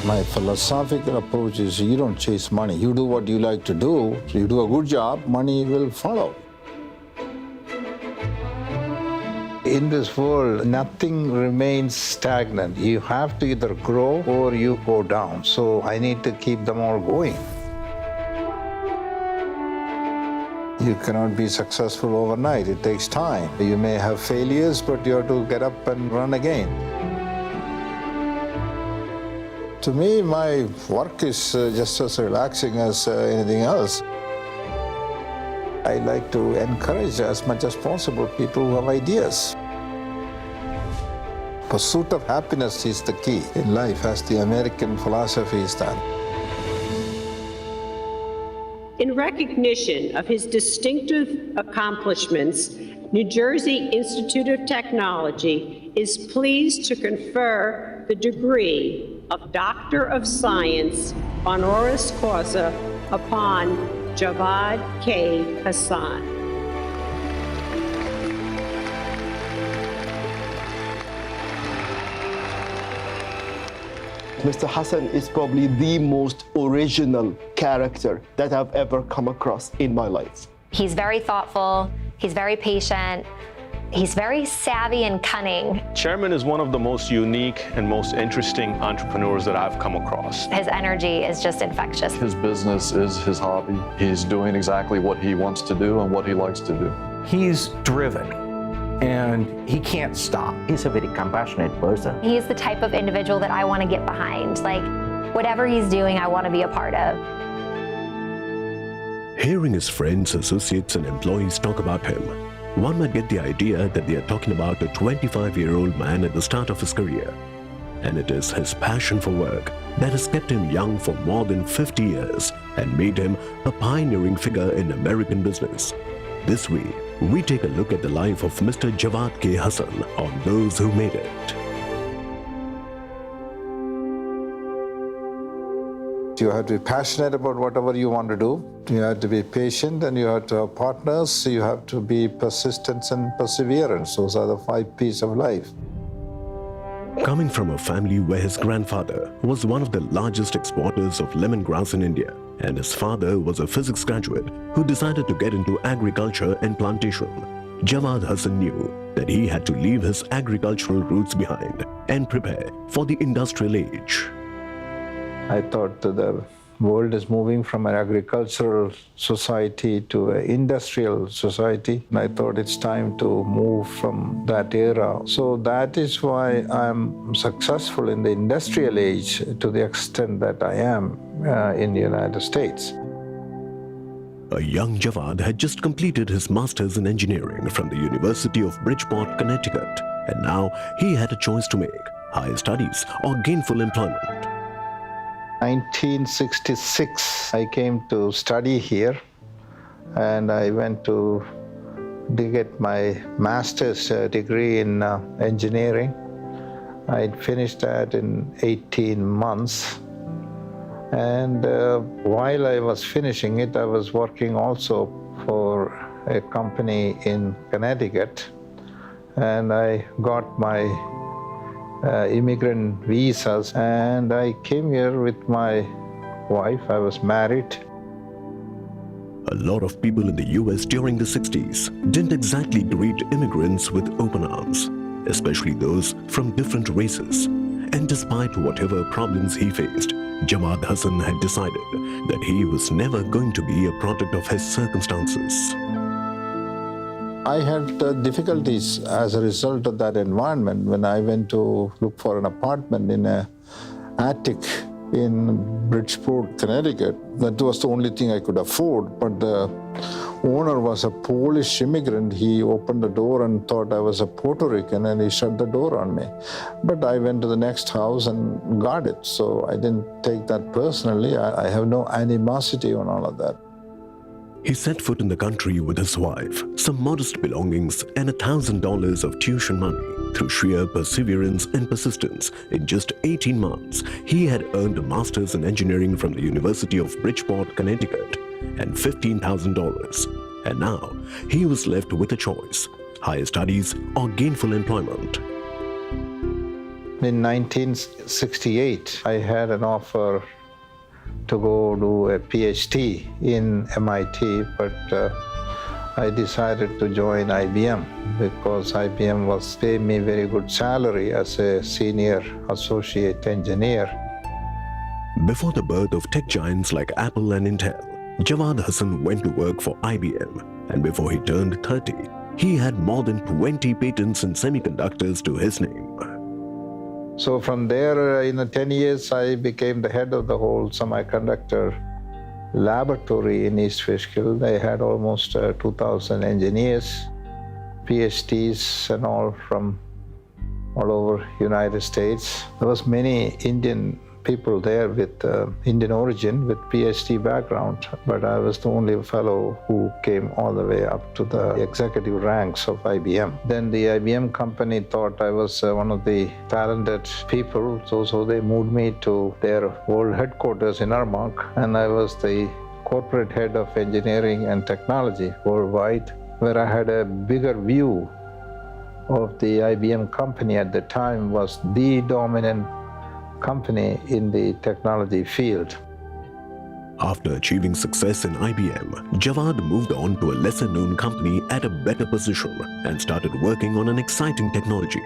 My philosophical approach is you don't chase money. You do what you like to do. You do a good job, money will follow. In this world, nothing remains stagnant. You have to either grow or you go down. So I need to keep them all going. You cannot be successful overnight. It takes time. You may have failures, but you have to get up and run again. To me, my work is just as relaxing as anything else. I like to encourage as much as possible people who have ideas. Pursuit of happiness is the key in life, as the American philosophy is done. In recognition of his distinctive accomplishments, New Jersey Institute of Technology is pleased to confer the degree of Doctor of Science honoris causa upon Javad K. Hassan. Mr. Hassan is probably the most original character that I've ever come across in my life. He's very thoughtful, he's very patient, he's very savvy and cunning. Chairman is one of the most unique and most interesting entrepreneurs that I've come across. His energy is just infectious. His business is his hobby. He's doing exactly what he wants to do and what he likes to do. He's driven and he can't stop. He's a very compassionate person. He's the type of individual that I want to get behind. Like, whatever he's doing, I want to be a part of. Hearing his friends, associates, and employees talk about him, one might get the idea that they are talking about a 25-year-old man at the start of his career. And it is his passion for work that has kept him young for more than 50 years and made him a pioneering figure in American business. This week, we take a look at the life of Mr. Javad K. Hassan on Those Who Made It. You have to be passionate about whatever you want to do. You have to be patient and you have to have partners. You have to be persistence and perseverance. Those are the 5 P's of life. Coming from a family where his grandfather was one of the largest exporters of lemongrass in India, and his father was a physics graduate who decided to get into agriculture and plantation, Javad Hassan knew that he had to leave his agricultural roots behind and prepare for the industrial age. I thought that the world is moving from an agricultural society to an industrial society. And I thought it's time to move from that era. So that is why I'm successful in the industrial age to the extent that I am in the United States. A young Javad had just completed his master's in engineering from the University of Bridgeport, Connecticut. And now he had a choice to make: higher studies or gainful employment. 1966, I came to study here, and I went to get my master's degree in engineering. I finished that in 18 months. And while I was finishing it, I was working also for a company in Connecticut. And I got my immigrant visas, and I came here with my wife. I was married. A lot of people in the US during the 60s didn't exactly greet immigrants with open arms, especially those from different races. And despite whatever problems he faced, Javad Hassan had decided that he was never going to be a product of his circumstances. I had difficulties as a result of that environment when I went to look for an apartment in an attic in Bridgeport, Connecticut. That was the only thing I could afford, but the owner was a Polish immigrant. He opened the door and thought I was a Puerto Rican, and he shut the door on me. But I went to the next house and got it, so I didn't take that personally. I have no animosity on all of that. He set foot in the country with his wife, some modest belongings, and $1,000 of tuition money. Through sheer perseverance and persistence, in just 18 months, he had earned a master's in engineering from the University of Bridgeport, Connecticut, and $15,000. And now, he was left with a choice: higher studies or gainful employment. In 1968, I had an offer to go do a PhD in MIT, but I decided to join IBM because IBM was paying me very good salary as a senior associate engineer. Before the birth of tech giants like Apple and Intel, Jawad Hassan went to work for IBM, and before he turned 30, he had more than 20 patents in semiconductors to his name. So from there, in 10 years, I became the head of the whole semiconductor laboratory in East Fishkill. They had almost 2,000 engineers, PhDs and all from all over United States. There was many Indian people there with Indian origin, with PhD background, but I was the only fellow who came all the way up to the executive ranks of IBM. Then the IBM company thought I was one of the talented people, so they moved me to their world headquarters in Armonk, and I was the corporate head of engineering and technology worldwide, where I had a bigger view of the IBM company at the time was the dominant company in the technology field. After achieving success in IBM, Jawad moved on to a lesser-known company at a better position and started working on an exciting technology.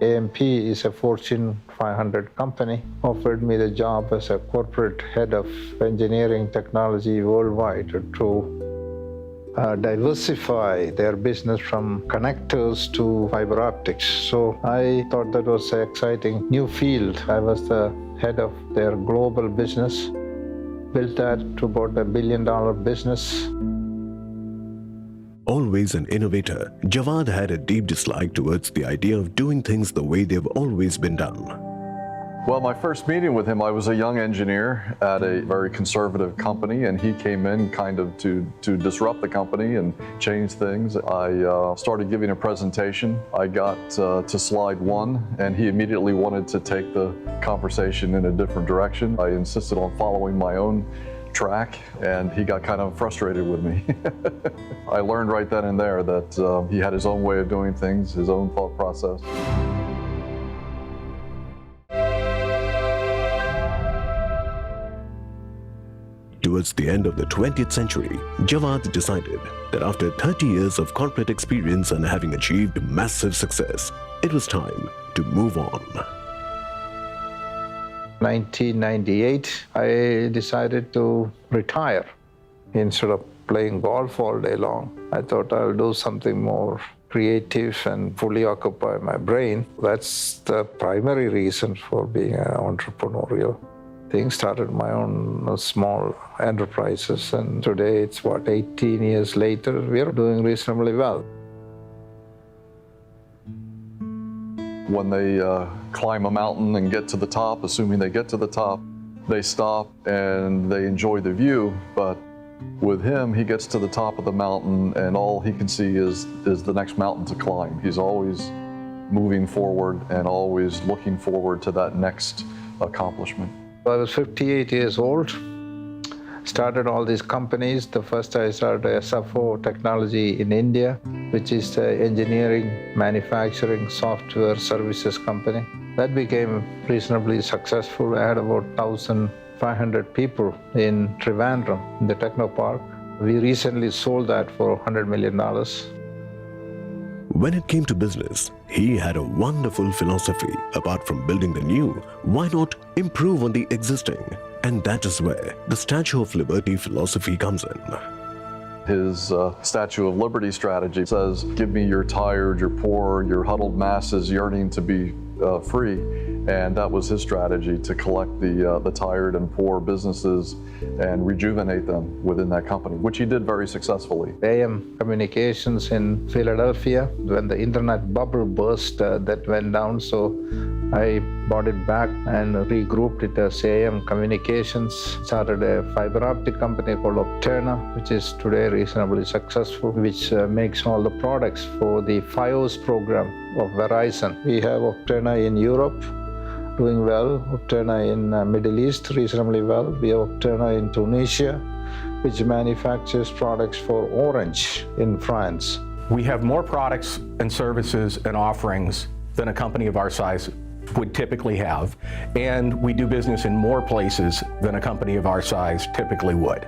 AMP is a Fortune 500 company, offered me the job as a corporate head of engineering technology worldwide to diversify their business from connectors to fiber optics. So I thought that was an exciting new field. I was the head of their global business, built that to about $1 billion business. Always an innovator, Jawad had a deep dislike towards the idea of doing things the way they've always been done. Well, my first meeting with him, I was a young engineer at a very conservative company, and he came in kind of to disrupt the company and change things. I started giving a presentation. I got to slide 1, and he immediately wanted to take the conversation in a different direction. I insisted on following my own track, and he got kind of frustrated with me. I learned right then and there that he had his own way of doing things, his own thought process. Towards the end of the 20th century, Jawad decided that after 30 years of corporate experience and having achieved massive success, it was time to move on. 1998, I decided to retire. Instead of playing golf all day long, I thought I'll do something more creative and fully occupy my brain. That's the primary reason for being an entrepreneurial thing. Started my own small enterprises, and today it's 18 years later, we're doing reasonably well. When they climb a mountain and get to the top, assuming they get to the top, they stop and they enjoy the view. But with him, he gets to the top of the mountain and all he can see is the next mountain to climb. He's always moving forward and always looking forward to that next accomplishment. I was 58 years old, started all these companies. The first I started SFO Technology in India, which is the engineering, manufacturing, software services company. That became reasonably successful. I had about 1,500 people in Trivandrum, in the Technopark. We recently sold that for $100 million. When it came to business, he had a wonderful philosophy. Apart from building the new, why not improve on the existing? And that is where the Statue of Liberty philosophy comes in. His Statue of Liberty strategy says, give me your tired, your poor, your huddled masses yearning to be free. And that was his strategy, to collect the tired and poor businesses and rejuvenate them within that company, which he did very successfully. AM Communications in Philadelphia, when the internet bubble burst, that went down, so I bought it back and regrouped it as AM Communications. Started a fiber optic company called Opterna, which is today reasonably successful, which makes all the products for the FiOS program of Verizon. We have Opterna in Europe, doing well. Opterna in Middle East, reasonably well. We have Opterna in Tunisia, which manufactures products for Orange in France. We have more products and services and offerings than a company of our size would typically have, and we do business in more places than a company of our size typically would.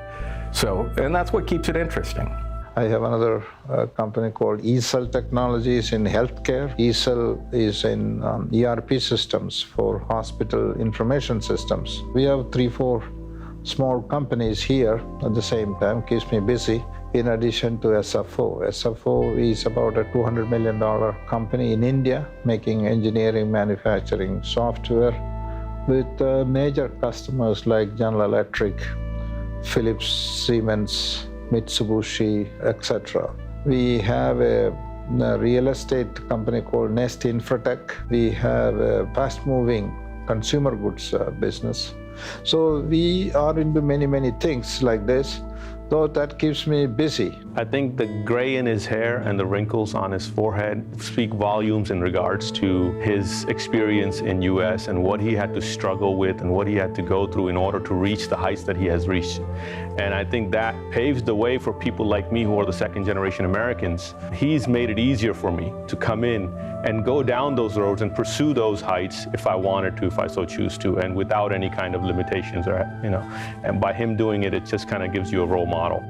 So, and that's what keeps it interesting. I have another company called eCell Technologies in healthcare. eCell is in ERP systems for hospital information systems. We have 3-4 small companies here at the same time, keeps me busy. In addition to SFO. SFO is about a $200 million company in India, making engineering, manufacturing software with major customers like General Electric, Philips, Siemens, Mitsubishi, etc. We have a real estate company called Nest Infratech. We have a fast-moving consumer goods business. So we are into many, many things like this, though that keeps me busy. I think the gray in his hair and the wrinkles on his forehead speak volumes in regards to his experience in US and what he had to struggle with and what he had to go through in order to reach the heights that he has reached. And I think that paves the way for people like me who are the second generation Americans. He's made it easier for me to come in and go down those roads and pursue those heights if I wanted to, if I so choose to, and without any kind of limitations or, and by him doing it, it just kind of gives you a role model.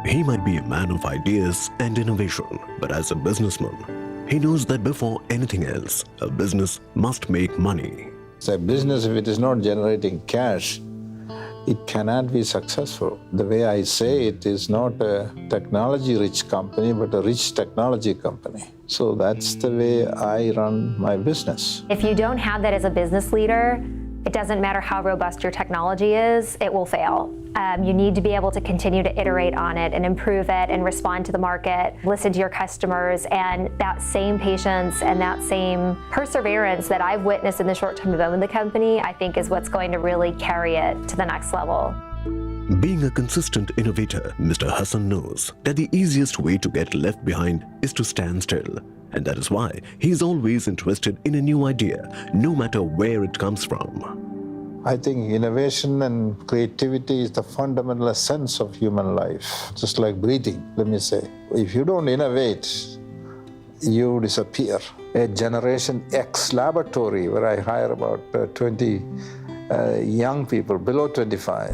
He might be a man of ideas and innovation, but as a businessman, he knows that before anything else, a business must make money. So a business, if it is not generating cash, it cannot be successful. The way I say it is not a technology-rich company, but a rich technology company. So that's the way I run my business. If you don't have that as a business leader, it doesn't matter how robust your technology is, it will fail. You need to be able to continue to iterate on it and improve it and respond to the market, listen to your customers, and that same patience and that same perseverance that I've witnessed in the short time I've been with the company, I think is what's going to really carry it to the next level. Being a consistent innovator, Mr. Hassan knows that the easiest way to get left behind is to stand still. And that is why he's always interested in a new idea, no matter where it comes from. I think innovation and creativity is the fundamental essence of human life, just like breathing, let me say. If you don't innovate, you disappear. A Generation X laboratory where I hire about 20 young people below 25,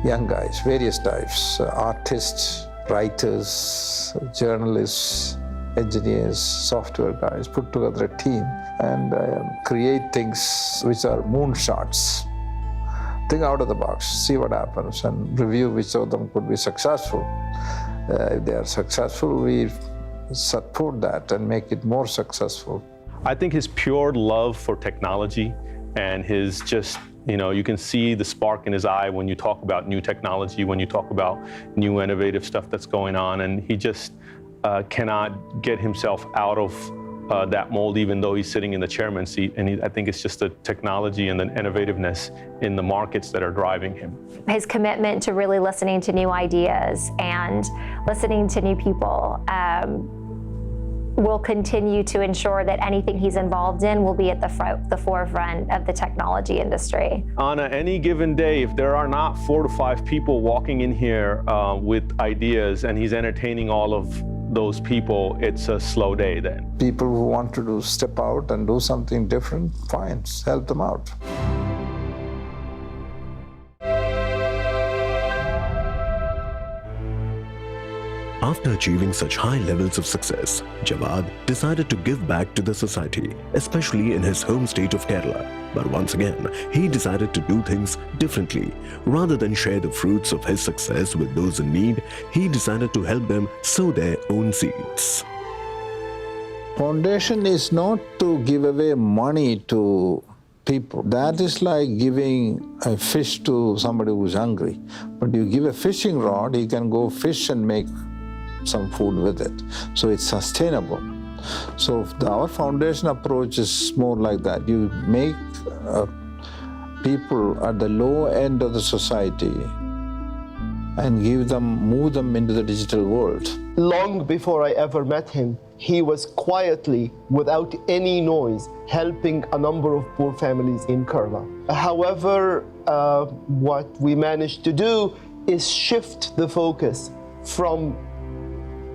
young guys, various types, artists, writers, journalists, engineers, software guys, put together a team and create things which are moonshots. Think out of the box, see what happens, and review which of them could be successful. If they are successful, we support that and make it more successful. I think his pure love for technology and his just, you can see the spark in his eye when you talk about new technology, when you talk about new innovative stuff that's going on, and he just cannot get himself out of that mold, even though he's sitting in the chairman's seat. And I think it's just the technology and the innovativeness in the markets that are driving him. His commitment to really listening to new ideas and listening to new people will continue to ensure that anything he's involved in will be at the forefront of the technology industry. On any given day, if there are not 4 to 5 people walking in here with ideas and he's entertaining all of those people, it's a slow day then. People who want to step out and do something different, fine, help them out. After achieving such high levels of success, Jawad decided to give back to the society, especially in his home state of Kerala. But once again, he decided to do things differently. Rather than share the fruits of his success with those in need, he decided to help them sow their own seeds. Foundation is not to give away money to people. That is like giving a fish to somebody who's hungry. But you give a fishing rod, he can go fish and make some food with it. So it's sustainable. So our foundation approach is more like that. You make people at the low end of the society and move them into the digital world. Long before I ever met him, he was quietly, without any noise, helping a number of poor families in Kerala. However, what we managed to do is shift the focus from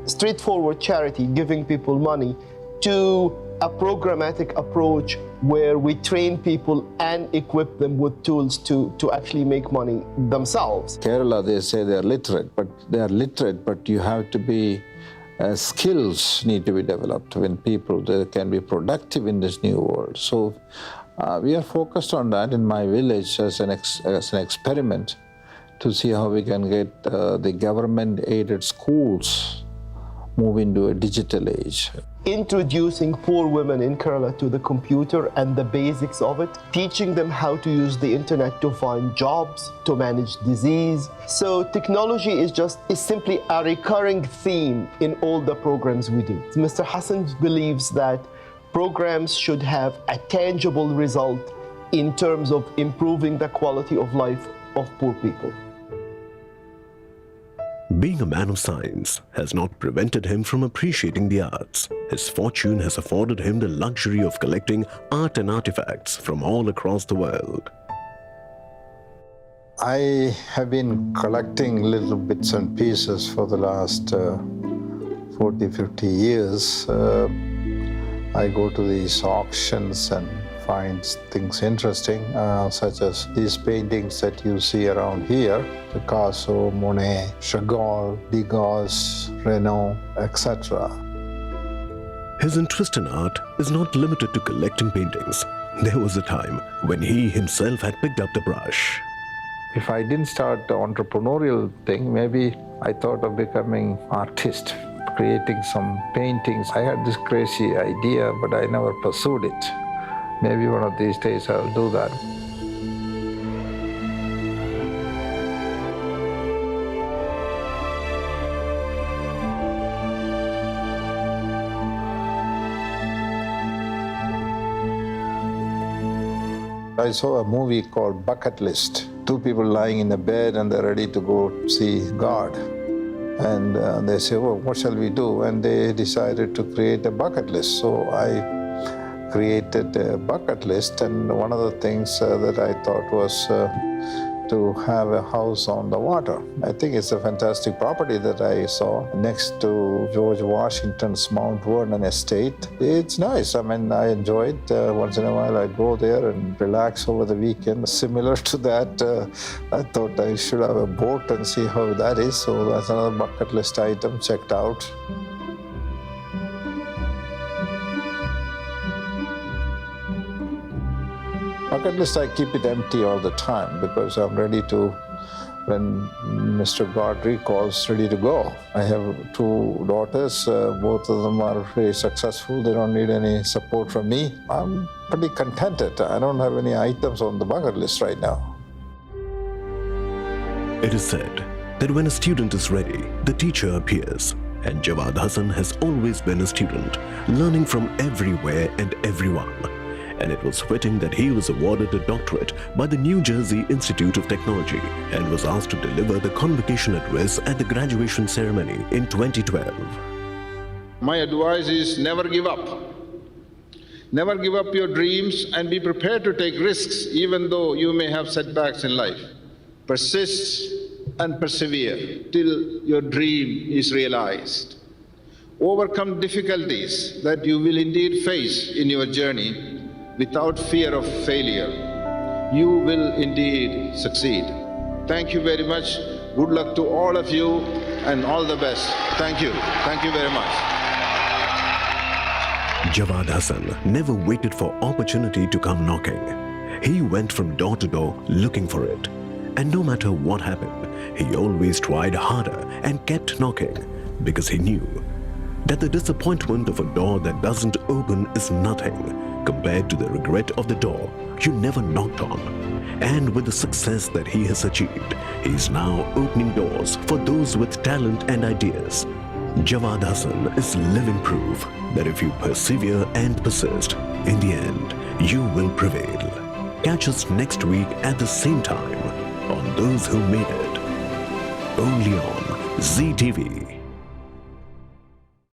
straightforward charity, giving people money, to a programmatic approach where we train people and equip them with tools to actually make money themselves. Kerala, they say they are literate, but you have to be, skills need to be developed when people they can be productive in this new world. So we are focused on that in my village as an experiment to see how we can get the government-aided schools move into a digital age. Introducing poor women in Kerala to the computer and the basics of it, teaching them how to use the internet to find jobs, to manage disease. So technology is simply a recurring theme in all the programs we do. Mr. Hassan believes that programs should have a tangible result in terms of improving the quality of life of poor people. Being a man of science has not prevented him from appreciating the arts. His fortune has afforded him the luxury of collecting art and artifacts from all across the world. I have been collecting little bits and pieces for the last 40, 50 years. I go to these auctions and find things interesting, such as these paintings that you see around here, Picasso, Monet, Chagall, Degas, Renoir, etc. His interest in art is not limited to collecting paintings. There was a time when he himself had picked up the brush. If I didn't start the entrepreneurial thing, maybe I thought of becoming artist, creating some paintings. I had this crazy idea, but I never pursued it. Maybe one of these days I'll do that. I saw a movie called Bucket List. Two people lying in a bed and they're ready to go see God. And they say, well, what shall we do? And they decided to create a bucket list. So I created a bucket list, and one of the things that I thought was to have a house on the water. I think it's a fantastic property that I saw next to George Washington's Mount Vernon estate. It's nice. I mean, I enjoy it. Once in a while I go there and relax over the weekend. Similar to that, I thought I should have a boat and see how that is. So that's another bucket list item checked out. Bucket list, I keep it empty all the time because I'm ready to, when Mr. God recalls, ready to go. I have two daughters, both of them are very successful. They don't need any support from me. I'm pretty contented. I don't have any items on the bucket list right now. It is said that when a student is ready, the teacher appears. And Jawad Hassan has always been a student, learning from everywhere and everyone. And it was fitting that he was awarded a doctorate by the New Jersey Institute of Technology and was asked to deliver the convocation address at the graduation ceremony in 2012. My advice is never give up. Never give up your dreams and be prepared to take risks even though you may have setbacks in life. Persist and persevere till your dream is realized. Overcome difficulties that you will indeed face in your journey without fear of failure. You will indeed succeed. Thank you very much. Good luck to all of you and all the best. Thank you. Thank you very much. Jawad Hassan never waited for opportunity to come knocking. He went from door to door looking for it. And no matter what happened, he always tried harder and kept knocking because he knew that the disappointment of a door that doesn't open is nothing compared to the regret of the door you never knocked on. And with the success that he has achieved, he is now opening doors for those with talent and ideas. Jawad Hassan is living proof that if you persevere and persist, in the end, you will prevail. Catch us next week at the same time on Those Who Made It, only on ZTV.